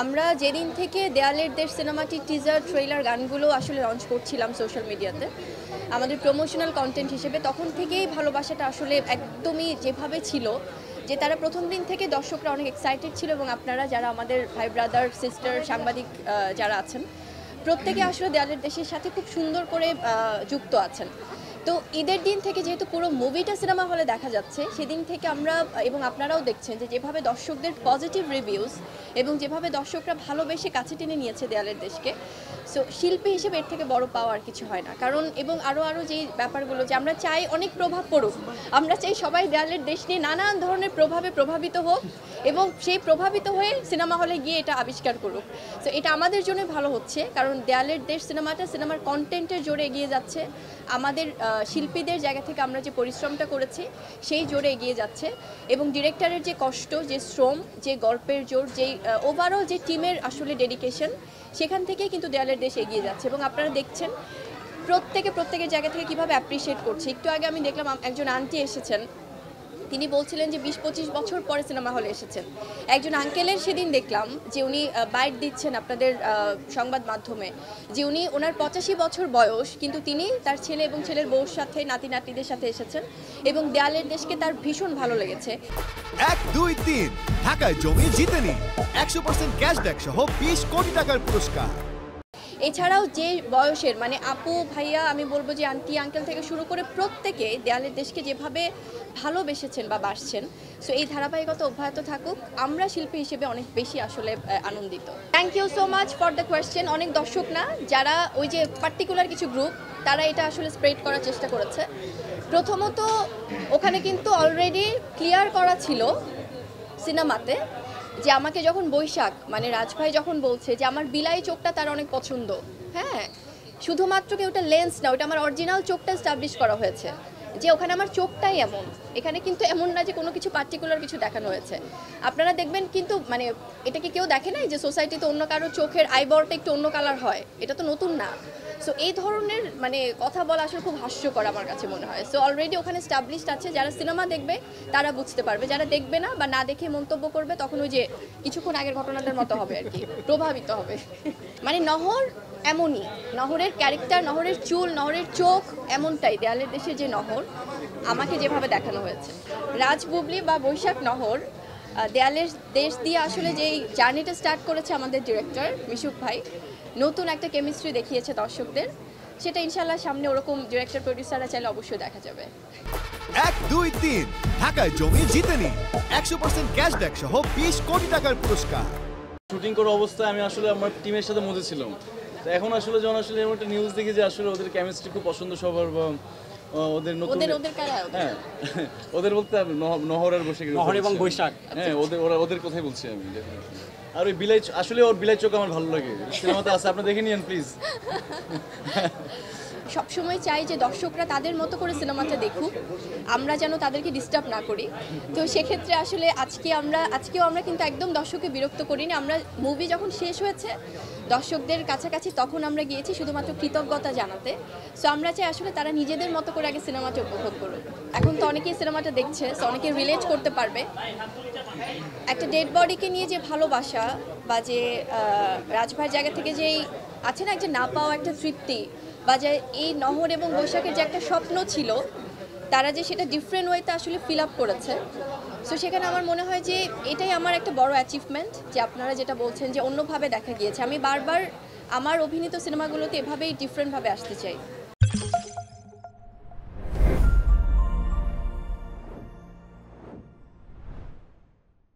আমরা যেদিন থেকে দেয়ালের দেশ সিনেমাটির টিজার ট্রেলার গানগুলো আসলে লঞ্চ করছিলাম সোশ্যাল মিডিয়াতে আমাদের প্রমোশনাল কন্টেন্ট হিসেবে, তখন থেকেই ভালোবাসাটা আসলে একদমই যেভাবে ছিল যে তারা প্রথম দিন থেকে দর্শকরা অনেক এক্সাইটেড ছিল এবং আপনারা যারা আমাদের ভাই ব্রাদার সিস্টার সাংবাদিক যারা আছেন প্রত্যেকে আসলে দেয়ালের দেশের সাথে খুব সুন্দর করে যুক্ত আছেন। তো ঈদের দিন থেকে যেহেতু পুরো মুভিটা সিনেমা হলে দেখা যাচ্ছে, সেদিন থেকে আমরা এবং আপনারাও দেখছেন যে যেভাবে দর্শকদের পজিটিভ রিভিউজ এবং যেভাবে দর্শকরা ভালোবেসে কাছে টেনে নিয়েছে দেয়ালের দেশকে, সো শিল্পী হিসেবে এর থেকে বড় পাওয়া আর কিছু হয় না। কারণ এবং আরও যেই ব্যাপারগুলো যে আমরা চাই অনেক প্রভাব পড়ুক, আমরা চাই সবাই দেয়ালের দেশ নিয়ে নানান ধরনের প্রভাবে প্রভাবিত হোক এবং সেই প্রভাবিত হয়ে সিনেমা হলে গিয়ে এটা আবিষ্কার করুক। সো এটা আমাদের জন্য ভালো হচ্ছে, কারণ দেয়ালের দেশ সিনেমাটা সিনেমার কন্টেন্টের জোরে এগিয়ে যাচ্ছে, আমাদের শিল্পীদের জায়গা থেকে আমরা যে পরিশ্রমটা করেছি সেই জোরে এগিয়ে যাচ্ছে এবং ডিরেক্টরের যে কষ্ট, যে শ্রম, যে গল্পের জোর, যেই ওভারঅল যে টিমের আসলে ডেডিকেশন, সেখান থেকেই কিন্তু দেয়ালের দেশ এগিয়ে যাচ্ছে এবং আপনারা দেখছেন প্রত্যেকের জায়গা থেকে কীভাবে অ্যাপ্রিসিয়েট করছে। একটু আগে আমি দেখলাম একজন আন্টি এসেছেন, তিনি বলছিলেন যে 20-25 বছর পরে সিনেমা হলে এসেছেন। একজন আঙ্কেলের সেদিন দেখলাম যে উনি বাইট দিচ্ছেন আপনাদের সংবাদ মাধ্যমে যে উনি ওনার 85 বছর বয়স, কিন্তু তিনি তার ছেলে এবং ছেলের বউর সাথে নাতি নাতনিদের সাথে এসেছেন এবং দেয়ালের দেশকে তার ভীষণ ভালো লেগেছে। 1, 2, 3 ঢাকায় জমি জিতে নিন 100% ক্যাশব্যাক সহ 20 কোটি টাকার পুরস্কার। এছাড়াও যে বয়সের মানে আপু ভাইয়া, আমি বলবো যে আন্টি আঙ্কেল থেকে শুরু করে প্রত্যেকে দেয়ালের দেশকে যেভাবে ভালোবেসেছেন বা বাসছেন, সো এই ধারাবাহিকতা অব্যাহত থাকুক। আমরা শিল্পী হিসেবে অনেক বেশি আসলে আনন্দিত। Thank you so much for the question. অনেক দর্শক না, যারা ওই যে পার্টিকুলার কিছু গ্রুপ, তারা এটা আসলে স্প্রেড করার চেষ্টা করেছে। প্রথমত ওখানে কিন্তু অলরেডি ক্লিয়ার করা ছিল সিনেমাতে যে আমাকে যখন বৈশাখ মানে রাজভাই যখন বলছে যে আমার বিলাই চোখটা তার অনেক পছন্দ, হ্যাঁ, শুধুমাত্র কি ওটা লেন্স না, ওটা আমার অরিজিনাল চোখটা এস্টাবলিশ করা হয়েছে যে ওখানে আমার চোখটাই এমন। এখানে কিন্তু এমন না যে কোনো কিছু পার্টিকুলার কিছু দেখানো হয়েছে। আপনারা দেখবেন কিন্তু মানে এটা কি কেউ দেখে নাই যে সোসাইটিতে অন্য কারো চোখের আইবরটা একটু অন্য কালার হয়? এটা তো নতুন না। সো এই ধরনের মানে কথা বলা আসলে খুব হাস্যকর আমার কাছে মনে হয়। সো অলরেডি ওখানে এস্টাবলিশড আছে, যারা সিনেমা দেখবে তারা বুঝতে পারবে, যারা দেখবে না বা না দেখে মন্তব্য করবে তখন ওই যে কিছুক্ষণ আগের ঘটনাদের মতো হবে আর কি, প্রভাবিত হবে। মানে নহর এমনই, নহরের ক্যারেক্টার, নহরের চুল, নহরের চোখ এমনটাই দেয়ালের দেশে যে নহর আমাকে যেভাবে দেখানো হয়েছে। রাজ বুবলি বা বৈশাখ নহর দেয়ালের দেশ দিয়ে আসলে যেই জার্নিটা স্টার্ট করেছে আমাদের ডিরেক্টর মিশুক ভাই, নতুন একটা কেমিস্ট্রি দেখিয়েছে দর্শকদের, সেটা ইনশাল্লাহ সামনে ওরকম ডিরেক্টর প্রডিউসাররা চাইলে অবশ্যই দেখা যাবে। 1, 2, 3 ঢাকায় জমি জিতে নিন 100% ক্যাশব্যাক সহ 20 কোটি টাকার পুরস্কার। শুটিং করা অবস্থায় আমি আসলে আমার টিমের সাথে মধ্যে ছিলাম। তো এখন আসলে যখন আসলে এমন একটা নিউজ দেখি যে আসলে ওদের কেমিস্ট্রি খুব পছন্দ সবার, বা ওদের নতুন হ্যাঁ ওদের বলতে নহর আর বসে নহর এবং বৈশাখ, হ্যাঁ ওদের কথাই বলছি আমি। আর ওই বিলাই, আসলে ওর বিলাই চোখ আমার ভালো লাগে, সিনেমাতে আছে, আপনি দেখে নিন প্লিজ। সবসময় চাই যে দর্শকরা তাদের মতো করে সিনেমাটা দেখুক, আমরা যেন তাদেরকে ডিস্টার্ব না করি। তো সেক্ষেত্রে আসলে আজকেও আমরা কিন্তু একদম দর্শককে বিরক্ত করিনি। আমরা মুভি যখন শেষ হয়েছে দর্শকদের কাছাকাছি, তখন আমরা গিয়েছি শুধুমাত্র কৃতজ্ঞতা জানাতে। সো আমরা চাই আসলে তারা নিজেদের মতো করে আগে সিনেমাটা উপভোগ করুক। এখন তো অনেকেই সিনেমাটা দেখছে, সো অনেকে রিলেট করতে পারবে। একটা ডেড বডিকে নিয়ে যে ভালোবাসা বা যে রাজভাইয়ের জায়গা থেকে যেই আছে না, একটা না পাওয়া একটা তৃপ্তি, বা যে এই নহর এবং বৈশাখের যে একটা স্বপ্ন ছিল, তারা যে সেটা ডিফারেন্ট ওয়েতে আসলে ফিল আপ করেছে। সো সেখানে আমার মনে হয় যে এটাই আমার একটা বড় অ্যাচিভমেন্ট, যে আপনারা যেটা বলছেন যে অন্যভাবে দেখা গিয়েছে। আমি বারবার আমার অভিনীত সিনেমাগুলোতে এভাবেই ডিফারেন্টভাবে আসতে চাই।